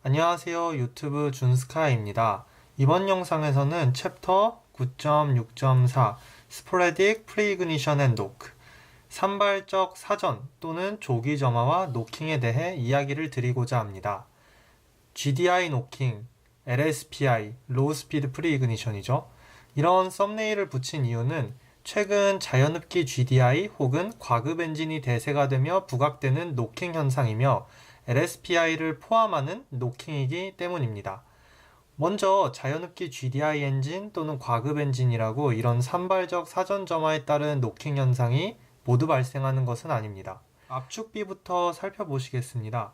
안녕하세요. 유튜브 준스카이입니다. 이번 영상에서는 챕터 9.6.4 Sporadic Preignition and Knock 산발적 사전 또는 조기 점화와 노킹에 대해 이야기를 드리고자 합니다. GDI 노킹, LSPI, Low Speed Preignition이죠. 이런 썸네일을 붙인 이유는 최근 자연흡기 GDI 혹은 과급 엔진이 대세가 되며 부각되는 노킹 현상이며 LSPI를 포함하는 노킹이기 때문입니다. 먼저 자연흡기 GDI 엔진 또는 과급 엔진이라고 이런 산발적 사전 점화에 따른 노킹 현상이 모두 발생하는 것은 아닙니다. 압축비부터 살펴보시겠습니다.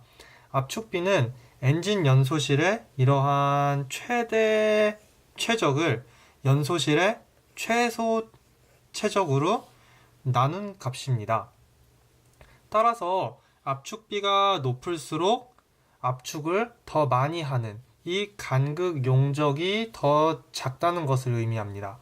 압축비는 엔진 연소실의 이러한 최대 최적을 연소실의 최소 최적으로 나눈 값입니다. 따라서 압축비가 높을수록 압축을 더 많이 하는 이 간극 용적이 더 작다는 것을 의미합니다.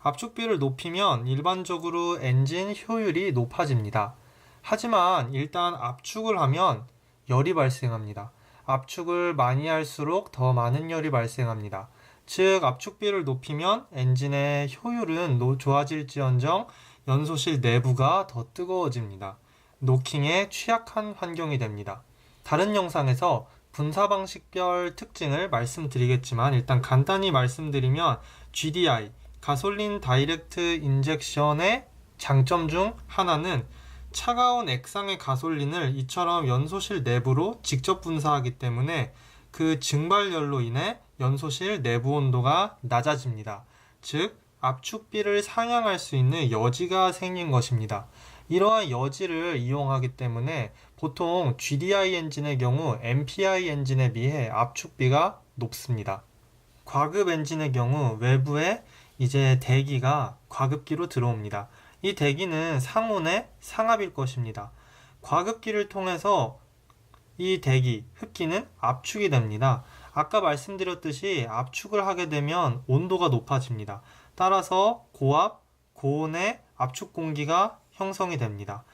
압축비를 높이면 일반적으로 엔진 효율이 높아집니다. 하지만 일단 압축을 하면 열이 발생합니다. 압축을 많이 할수록 더 많은 열이 발생합니다. 즉 압축비를 높이면 엔진의 효율은 좋아질지언정 연소실 내부가 더 뜨거워집니다. 노킹에 취약한 환경이 됩니다. 다른 영상에서 분사 방식별 특징을 말씀드리겠지만 일단 간단히 말씀드리면 GDI, 가솔린 다이렉트 인젝션의 장점 중 하나는 차가운 액상의 가솔린을 이처럼 연소실 내부로 직접 분사하기 때문에 그 증발열로 인해 연소실 내부 온도가 낮아집니다. 즉 압축비를 상향할 수 있는 여지가 생긴 것입니다. 이러한 여지를 이용하기 때문에 보통 GDI 엔진의 경우 MPI 엔진에 비해 압축비가 높습니다. 과급 엔진의 경우 외부에 이제 대기가 과급기로 들어옵니다. 이 대기는 상온의 상압일 것입니다. 과급기를 통해서 이 대기, 흡기는 압축이 됩니다. 아까 말씀드렸듯이 압축을 하게 되면 온도가 높아집니다. 따라서 고압, 고온의 압축 공기가 형성이 됩니다.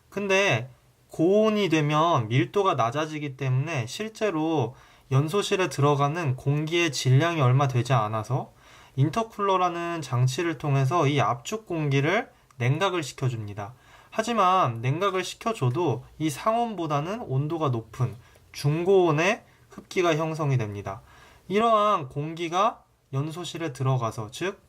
근데 고온이 되면 밀도가 낮아지기 때문에 실제로 연소실에 들어가는 공기의 질량이 얼마 되지 않아서 인터쿨러라는 장치를 통해서 이 압축 공기를 냉각을 시켜줍니다. 하지만 냉각을 시켜줘도 이 상온보다는 온도가 높은 중고온의 흡기가 형성이 됩니다. 이러한 공기가 연소실에 들어가서 즉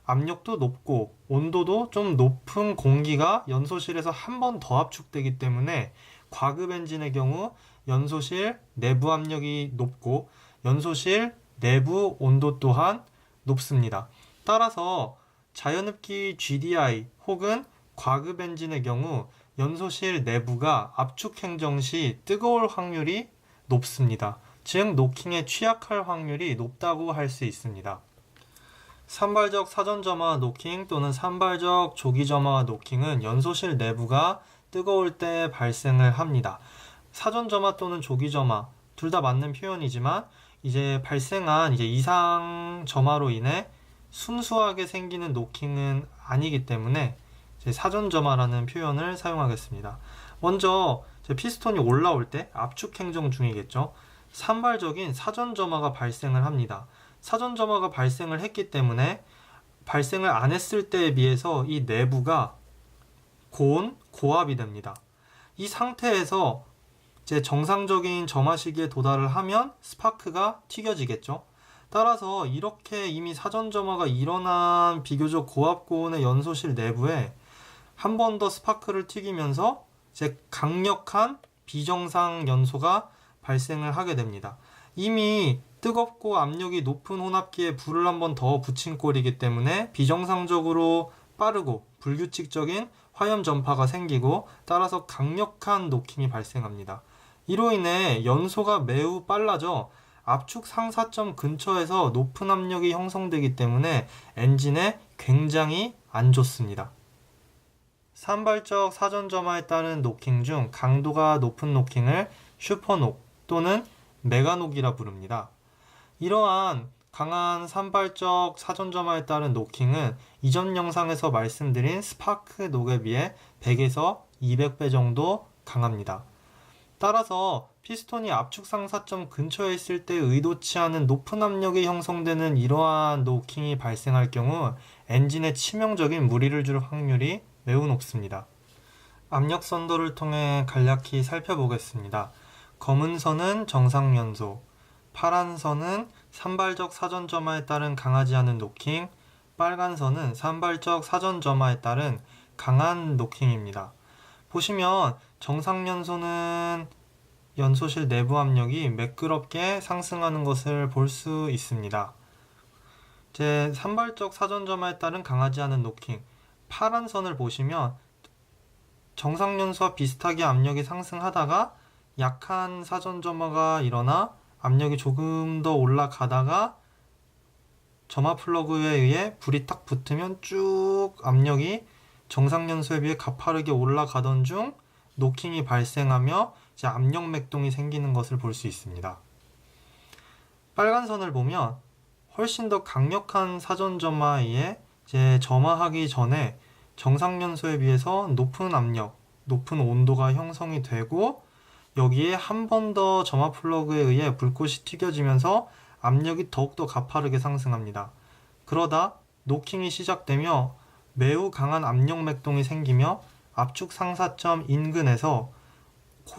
압력도 높고 온도도 좀 높은 공기가 연소실에서 한 번 더 압축되기 때문에 과급 엔진의 경우 연소실 내부 압력이 높고 연소실 내부 온도 또한 높습니다. 따라서 자연흡기 GDI 혹은 과급 엔진의 경우 연소실 내부가 압축 행정 시 뜨거울 확률이 높습니다. 즉 노킹에 취약할 확률이 높다고 할 수 있습니다. 산발적 사전점화 노킹 또는 산발적 조기점화 노킹은 연소실 내부가 뜨거울 때 발생을 합니다. 사전점화 또는 조기점화 둘 다 맞는 표현이지만 이제 발생한 이상 점화로 인해 순수하게 생기는 노킹은 아니기 때문에 사전점화라는 표현을 사용하겠습니다. 먼저 피스톤이 올라올 때 압축 행정 중이겠죠. 산발적인 사전점화가 발생을 합니다. 사전점화가 발생을 했기 때문에 발생을 안 했을 때에 비해서 이 내부가 고온, 고압이 됩니다. 이 상태에서 정상적인 점화 시기에 도달을 하면 스파크가 튀겨지겠죠. 따라서 이렇게 이미 사전점화가 일어난 비교적 고압 고온의 연소실 내부에 한 번 더 스파크를 튀기면서 강력한 비정상 연소가 발생을 하게 됩니다. 이미 뜨겁고 압력이 높은 혼합기에 불을 한 번 더 붙인 꼴이기 때문에 비정상적으로 빠르고 불규칙적인 화염 전파가 생기고 따라서 강력한 노킹이 발생합니다. 이로 인해 연소가 매우 빨라져 압축 상사점 근처에서 높은 압력이 형성되기 때문에 엔진에 굉장히 안 좋습니다. 산발적 사전점화에 따른 노킹 중 강도가 높은 노킹을 슈퍼녹 또는 메가녹이라 부릅니다. 이러한 강한 산발적 사전점화에 따른 노킹은 이전 영상에서 말씀드린 스파크 녹에 비해 100에서 200배 정도 강합니다. 따라서 피스톤이 압축 상사점 근처에 있을 때 의도치 않은 높은 압력이 형성되는 이러한 노킹이 발생할 경우 엔진에 치명적인 무리를 줄 확률이 매우 높습니다. 압력 선도를 통해 간략히 살펴보겠습니다. 검은 선은 정상 연소, 파란 선은 산발적 사전 점화에 따른 강하지 않은 노킹, 빨간 선은 산발적 사전 점화에 따른 강한 노킹입니다. 보시면 정상 연소는 연소실 내부 압력이 매끄럽게 상승하는 것을 볼 수 있습니다. 산발적 사전 점화에 따른 강하지 않은 노킹, 파란 선을 보시면 정상 연소와 비슷하게 압력이 상승하다가 약한 사전 점화가 일어나 압력이 조금 더 올라가다가 점화 플러그에 의해 불이 딱 붙으면 쭉 압력이 정상 연소에 비해 가파르게 올라가던 중 노킹이 발생하며 이제 압력 맥동이 생기는 것을 볼 수 있습니다. 빨간 선을 보면 훨씬 더 강력한 사전 점화에 의해 이제 점화하기 전에 정상 연소에 비해서 높은 압력, 높은 온도가 형성이 되고 여기에 한 번 더 점화 플러그에 의해 불꽃이 튀겨지면서 압력이 더욱더 가파르게 상승합니다. 그러다 노킹이 시작되며 매우 강한 압력 맥동이 생기며 압축 상사점 인근에서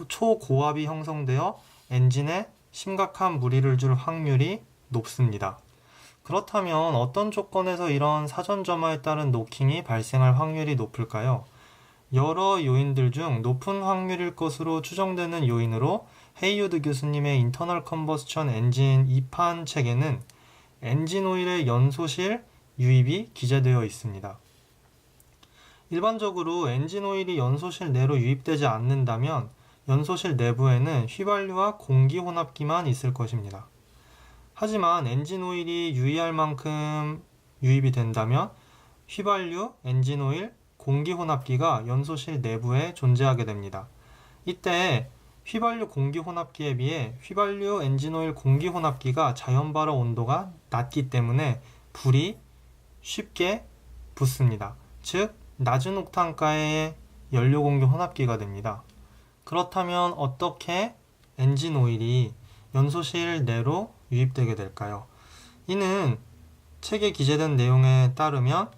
초고압이 형성되어 엔진에 심각한 무리를 줄 확률이 높습니다. 그렇다면 어떤 조건에서 이런 사전 점화에 따른 노킹이 발생할 확률이 높을까요? 여러 요인들 중 높은 확률일 것으로 추정되는 요인으로 헤이우드 교수님의 인터널 컨버스천 엔진 2판 책에는 엔진 오일의 연소실 유입이 기재되어 있습니다. 일반적으로 엔진 오일이 연소실 내로 유입되지 않는다면 연소실 내부에는 휘발유와 공기 혼합기만 있을 것입니다. 하지만 엔진 오일이 유의할 만큼 유입이 된다면 휘발유, 엔진 오일, 공기 혼합기가 연소실 내부에 존재하게 됩니다. 이때 휘발유 공기 혼합기에 비해 휘발유 엔진 오일 공기 혼합기가 자연 발화 온도가 낮기 때문에 불이 쉽게 붙습니다. 즉 낮은 옥탄가의 연료 공기 혼합기가 됩니다. 그렇다면 어떻게 엔진 오일이 연소실 내로 유입되게 될까요? 이는 책에 기재된 내용에 따르면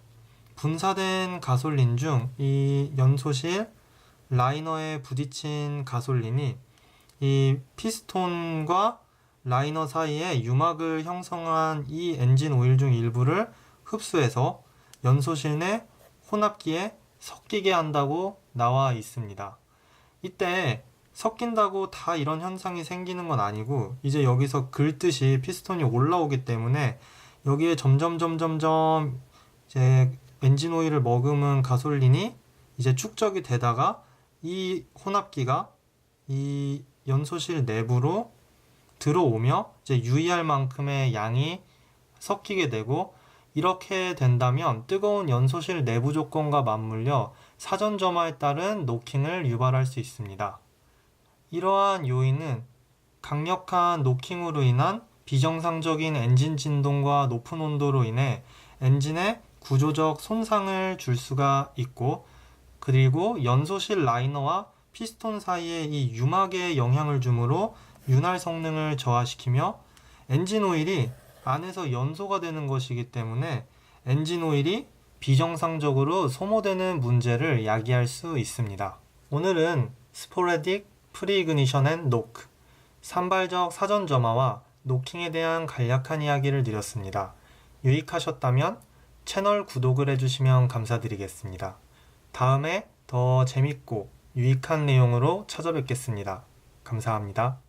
분사된 가솔린 중 이 연소실 라이너에 부딪힌 가솔린이 이 피스톤과 라이너 사이에 유막을 형성한 이 엔진 오일 중 일부를 흡수해서 연소실 내 혼합기에 섞이게 한다고 나와 있습니다. 이때 섞인다고 다 이런 현상이 생기는 건 아니고 이제 여기서 긁듯이 피스톤이 올라오기 때문에 여기에 점점 이제 엔진 오일을 머금은 가솔린이 이제 축적이 되다가 이 혼합기가 이 연소실 내부로 들어오며 이제 유의할 만큼의 양이 섞이게 되고 이렇게 된다면 뜨거운 연소실 내부 조건과 맞물려 사전 점화에 따른 노킹을 유발할 수 있습니다. 이러한 요인은 강력한 노킹으로 인한 비정상적인 엔진 진동과 높은 온도로 인해 엔진에 구조적 손상을 줄 수가 있고 그리고 연소실 라이너와 피스톤 사이에 이 유막에 영향을 주므로 윤활 성능을 저하시키며 엔진 오일이 안에서 연소가 되는 것이기 때문에 엔진 오일이 비정상적으로 소모되는 문제를 야기할 수 있습니다. 오늘은 스포레딕 프리이그니션 앤 노크, 산발적 사전 점화와 노킹에 대한 간략한 이야기를 드렸습니다. 유익하셨다면 채널 구독을 해주시면 감사드리겠습니다. 다음에 더 재밌고 유익한 내용으로 찾아뵙겠습니다. 감사합니다.